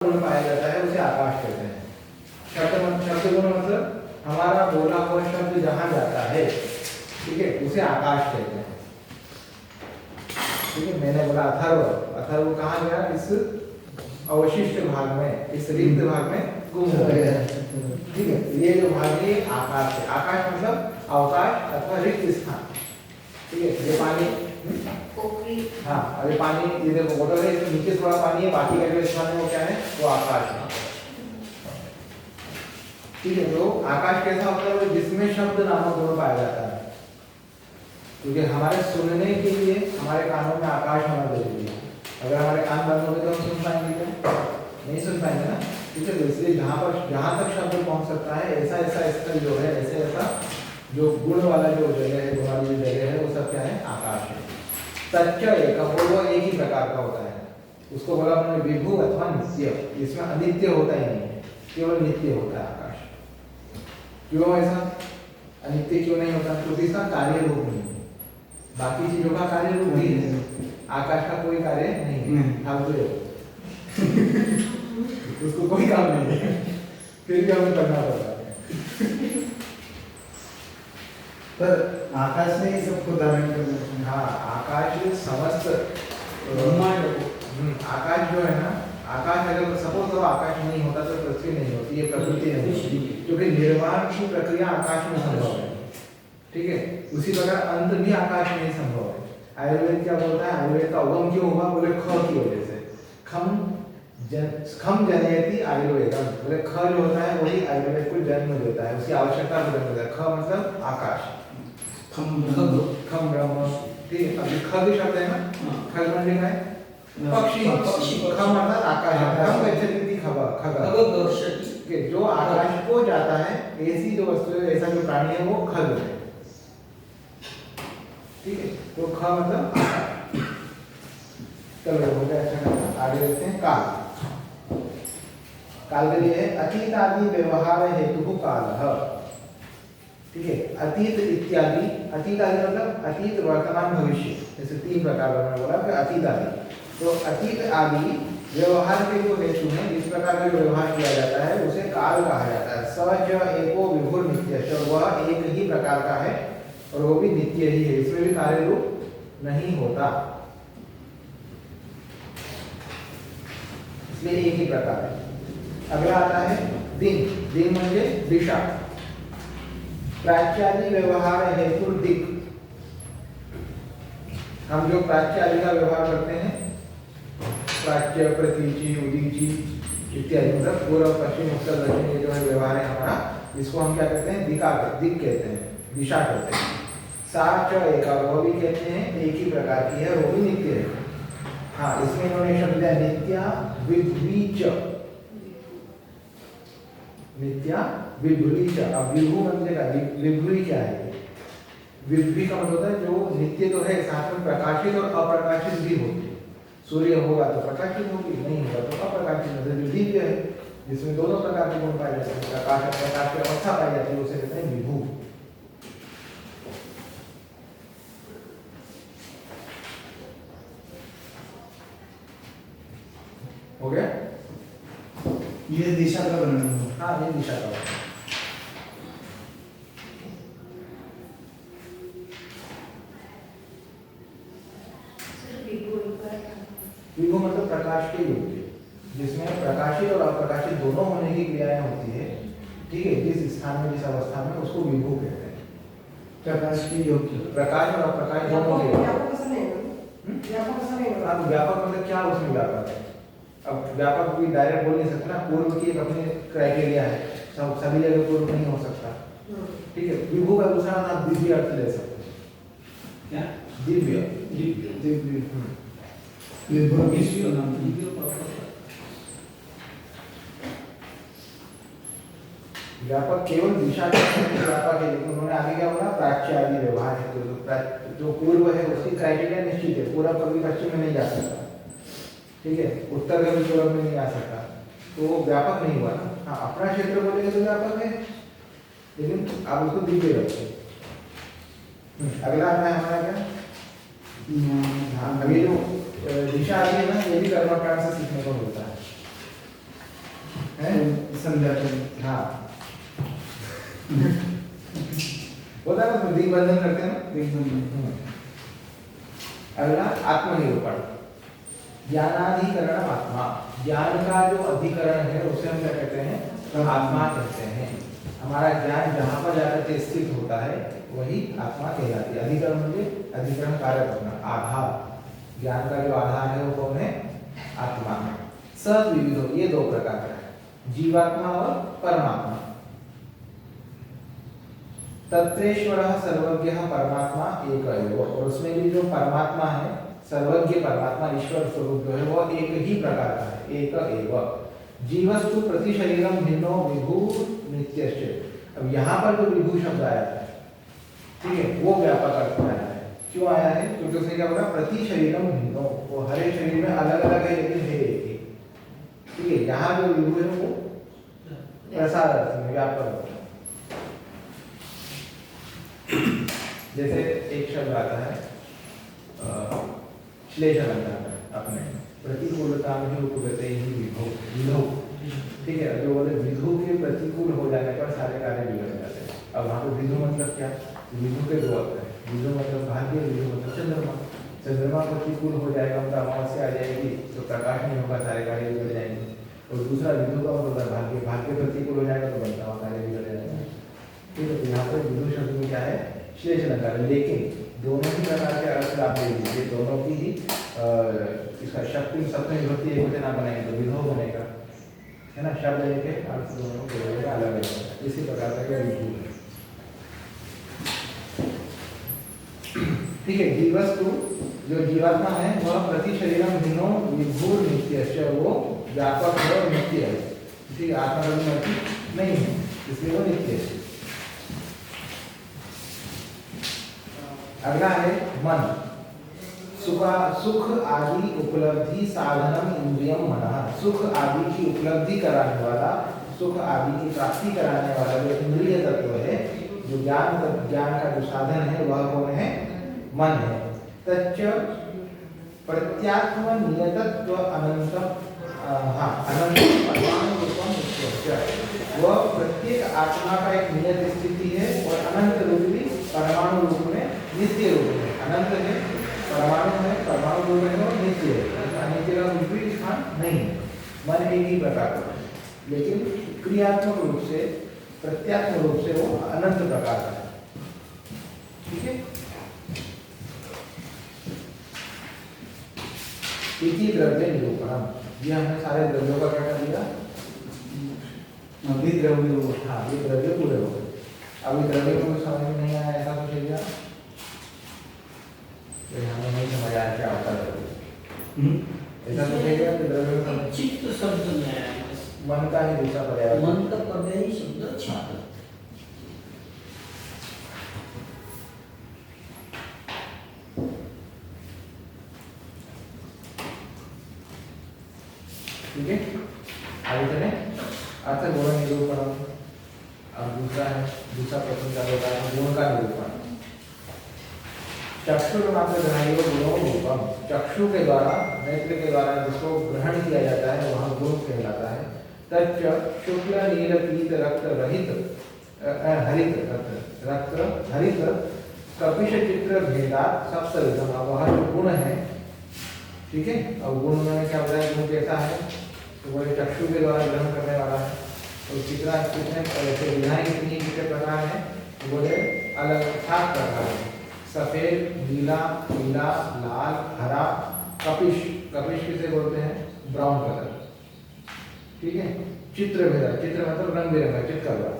गुण पाया जाता है उसे आकाश कहते हैं। शब्द गुण मतलब हमारा बोला हुआ शब्द जहां जाता है, ठीक है, उसे आकाश कहते हैं। ठीक है, मैंने बोला अथर्व, अथर्व कहाँ गया? इस अवशिष्ट भाग में, इस रिक्त भाग में गुम हो गया। ठीक है, ये जो भाग है आकाश है। आकाश मतलब अवकाश अथवा रिक्त स्थान। ठीक है, ये पानी, हाँ, अभी पानी ये देखो बोतल है, इसमें नीचे थोड़ा पानी है, बाकी का जो स्थान है वो क्या है? वो आकाश है। ठीक है, तो आकाश कैसा होता है? जिसमें शब्द नामक गुण पाया जाता है। क्योंकि हमारे सुनने के लिए हमारे कानों में आकाश होना जरूरी है। अगर हमारे कान बंद हो गए तो हम सुन पाएंगे क्या? नहीं सुन पाएंगे ना। ठीक है, तो इसलिए जहाँ तक शब्द पहुँच सकता है, ऐसा स्थल जो है, ऐसा जो गुण वाला जो जगह है, गुण वाली जो जगह है, वो सब क्या है? आकाश है। सच्च एक, वो एक ही प्रकार का होता है। उसको बोला हमने विभु अथवा नित्य। इसमें अनित्य होता ही नहीं है, केवल नित्य होता है आकाश। क्यों ऐसा? अनित्य क्यों नहीं होता? क्योंकि इसका कार्य रूप नहीं है। बाकी चीजों का कार्य रूप भी है, आकाश का कोई कार्य नहीं है। फालतू उसको कोई काम नहीं है, फिर भी हमें करना पड़ता है। पर आकाश ने ही सबको धारण करना। हाँ, आकाश समस्त आकाश जो है ना, आकाश अगर सपोज करो आकाश नहीं होता तो पृथ्वी नहीं होती, ये प्रकृति नहीं होती, क्योंकि निर्माण की प्रक्रिया आकाश में संभव है। ठीक है, उसी प्रकार अंत भी आकाश में ही संभव है। आयुर्वेद क्या बोलता है? आयुर्वेद का उगम क्यों हुआ? बोले ख की वजह से। खम जनयति आयुर्वेदम, बोले ख जो होता है वही आयुर्वेद को जन्म देता है, उसकी आवश्यकता को जन्म देता है। ख मतलब आकाश, खम ब्रह्म। ठीक है, अभी ख भी शब्द है ना, खग मंडी का है पक्षी, खम मतलब आकाश, खम गच्छति खग, जो आकाश को जाता है, ऐसी जो वस्तु है, ऐसा जो प्राणी है वो खग है। ठीक है, तो ख मतलब चलो हो गया। अच्छा, आगे देखते हैं काल। काल के लिए है अतीत आदि व्यवहार हेतु काल। ठीक है, अतीत इत्यादि, अतीत आदि मतलब अतीत वर्तमान भविष्य, जैसे तीन प्रकार का बोला कि अतीत आदि। तो अतीत आदि व्यवहार के जो हेतु है, जिस प्रकार का व्यवहार किया जाता है उसे काल कहा जाता है। सच एको विभुर नित्य, वह एक ही प्रकार का है और वो भी नित्य ही है, इसमें भी कार्य रूप नहीं होता, इसलिए एक ही प्रकार है। अगला आता है दिन। दिन म्हणजे दिशा। प्राच्यादि व्यवहार हेतु दिक। हम जो प्राच्यादि का व्यवहार करते हैं, प्राच्य, प्रतीची, उदीची इत्यादि, मतलब पूर्व पश्चिम उत्तर दक्षिण, ये जो है व्यवहार है हमारा, इसको हम क्या कहते हैं? दिक कहते हैं, दिशा कहते हैं। साच एका, वो भी कहते हैं एक ही प्रकार की है, वो भी नित्य है। हाँ, इसमें इन्होंने शब्द दिया नित्या विद्वीच, नित्या विभुरीच। अब विभु मतलब का विभुरी क्या है? विभुरी का मतलब होता है जो नित्य तो है, साथ में प्रकाशित और अप्रकाशित भी होती है। सूर्य होगा तो प्रकाशित होगी, नहीं होगा तो अप्रकाशित, मतलब दिव्य है, जिसमें दोनों प्रकार के गुण पाए जाते हैं। प्रकाश की अवस्था पाई जाती है, उसे कहते हैं विभु। हो गया? ये दिशा का वर्णन हुआ। हाँ, ये दिशा का वर्णन। विभु मतलब प्रकाश के योग्य, जिसमें प्रकाशित और अप्रकाशित दोनों होने की क्रियाएं होती है। ठीक है, जिस स्थान में, जिस अवस्था में, उसको विभु कहते हैं। प्रकाश के योग्य, प्रकाश और अप्रकाश दोनों के। व्यापक मतलब क्या? उसमें व्यापक है। अब व्यापक कोई डायरेक्ट बोल नहीं सकता ना, पूर्व की एक अपनी क्राइटेरिया है, सब सभी जगह पूर्व नहीं हो सकता। ठीक है, विभु का दूसरा नाम दिव्य अर्थ ले सकते हैं। क्या? दिव्य, दिव्य विभु किसी नाम दिव्य व्यापक केवल दिशा के व्यापक है, लेकिन उन्होंने आगे क्या बोला? प्राच्य आदि व्यवहार है, तो जो पूर्व है उसकी क्राइटेरिया निश्चित है, पूरा कभी पश्चिम में नहीं जा सकता। ठीक है, उत्तर कभी पूर्व में नहीं आ सकता, तो वो व्यापक नहीं हुआ ना। हाँ, अपना क्षेत्र बोलेंगे तो व्यापक है, लेकिन आप उसको दिव्य रखते। अगला आता है हमारा क्या? हाँ, अभी जो दिशा आती है ना, ये भी कर्मकांड से सीखने को मिलता है। संध्या पे हाँ होता है ना, दिग्बंधन करते हैं ना। एकदम अगला आत्मनिरूपण। ज्ञानाधिकरण आत्मा, ज्ञान का जो अधिकरण है उसे हम क्या कहते हैं, आत्मा कहते हैं। हमारा ज्ञान जहाँ पर जाकर के स्थित होता है वही आत्मा कहलाती है। अधिकरण म्हणजे अधिकरण कार्य करना, आधार, ज्ञान का जो आधार है वो कौन है, आत्मा। सद्विविधो, ये दो प्रकार का है, जीवात्मा और परमात्मा। तत्रेश्वरः सर्वज्ञः परमात्मा एक एव, और उसमें भी जो परमात्मा है, सर्वज्ञ परमात्मा ईश्वर स्वरूप जो है वो एक ही प्रकार का है, एक एव। जीवस्तु प्रति शरीरम भिन्नो विभु नित्यश्च। अब यहाँ पर जो विभु शब्द आया है, ठीक है, वो व्यापक अर्थ में आया है। क्यों आया है, क्योंकि उसने क्या बोला, प्रति शरीरम भिन्नो, वो हर एक शरीर में अलग अलग है लेकिन है एक ही। ठीक है, यहाँ जो विभु है वो प्रसार अर्थ में, व्यापक अर्थ में। जैसे एक शब्द आता है श्लेष अलंकार में अपने, प्रतिकूलता में उपगते ही विभो, विधो। ठीक है, जो बोले विधु के प्रतिकूल हो जाने पर सारे कार्य बिगड़ जाते हैं। अब वहाँ पे विधु मतलब क्या, विधु के दो अर्थ है, विधु मतलब भाग्य, विधु मतलब चंद्रमा। चंद्रमा प्रतिकूल हो जाएगा, मतलब अमावस्या आ जाएगी तो प्रकाश नहीं होगा, सारे कार्य बिगड़ जाएंगे। और दूसरा विधु का मतलब भाग्य, भाग्य प्रतिकूल हो जाएगा तो बनता हुआ कार्य बिगड़ जाएगा। ठीक है, यहाँ पर विधु शब्द में क्या है, श्लेष अलंकार। लेकिन दोनों ही प्रकार के अर्थ आप ले लीजिए, दोनों की ही इसका शक्ति सप्तमी विभक्ति एक वचन आप बनाएंगे तो विधो बनेगा, है ना। शब्द लेके अर्थ दोनों के अलग अलग, इसी प्रकार का यह विधु है। ठीक है, जीवस्तु, जो जीवात्मा है वह प्रति शरीरम भिन्नो विभुर नित्यश्च, वो व्यापक है और नित्य है। ठीक है, आत्मा नहीं है इसलिए वो नित्य है। अगला है मन। सुख आदि उपलब्धि साधनम इंद्रियम मनः। सुख आदि की उपलब्धि कराने वाला, सुख आदि की प्राप्ति कराने वाला जो इंद्रिय तत्व है, जो ज्ञान का जो साधन है वह कौन है, मन है। तच्च प्रत्यात्म नियतत्व अनंत, अनंत परमाणु रूपम नित्य। वह प्रत्येक आत्मा का एक नियत स्थिति है और अनंत रूप भी परमाणु रूप में, नित्य रूप में। अनंत है, परमाणु में, परमाणु रूप में और नित्य है, नित्य का कुछ भी स्थान नहीं है। मन एक ही प्रकार का है, लेकिन क्रियात्मक रूप से, प्रत्यात्मक रूप से वो अनंत प्रकार का है। ठीक है, इति द्रव्य निरूपणम। ये हमने सारे द्रव्यों का क्या कर दिया, अभी द्रव्य हो, हाँ ये द्रव्य पूरे हो गए। अभी द्रव्य को समझ में नहीं आया, ऐसा कुछ है हमें नहीं समझ आया क्या होता है, ऐसा कुछ है कि द्रव्य को चित्त शब्द में आया, मन का ही दूसरा पर्याय, मन का पर्यायी शब्द चित्त। ठीक है, आगे चले। अर्थ गुण निरूपण। अब दूसरा है, दूसरा प्रश्न क्या होता है, गुण का निरूपण। चक्षुर्मात्र ग्रहणीय गुणों रूपम। चक्षु के द्वारा, नेत्र के द्वारा जिसको ग्रहण किया जाता है वह गुण कहलाता है। तच्च शुक्ल नील पीत रक्त रहित, हरित रक्त हरित कपिश चित्र भेदात सप्तविधम। अब वह जो गुण है, ठीक है, अब गुण में क्या होता है, गुण कैसा है, तो वो चक्षु के द्वारा ग्रहण करने वाला है। और कितना कितने ऐसे विधाएं कितनी, कितने प्रकार हैं, तो बोले अलग 7 प्रकार हैं। सफेद, नीला, पीला, लाल, हरा, कपिश। कपिश किसे बोलते हैं, ब्राउन कलर। ठीक है, चित्र भेदा, चित्र मतलब रंग बिरंगा, चित्रकला।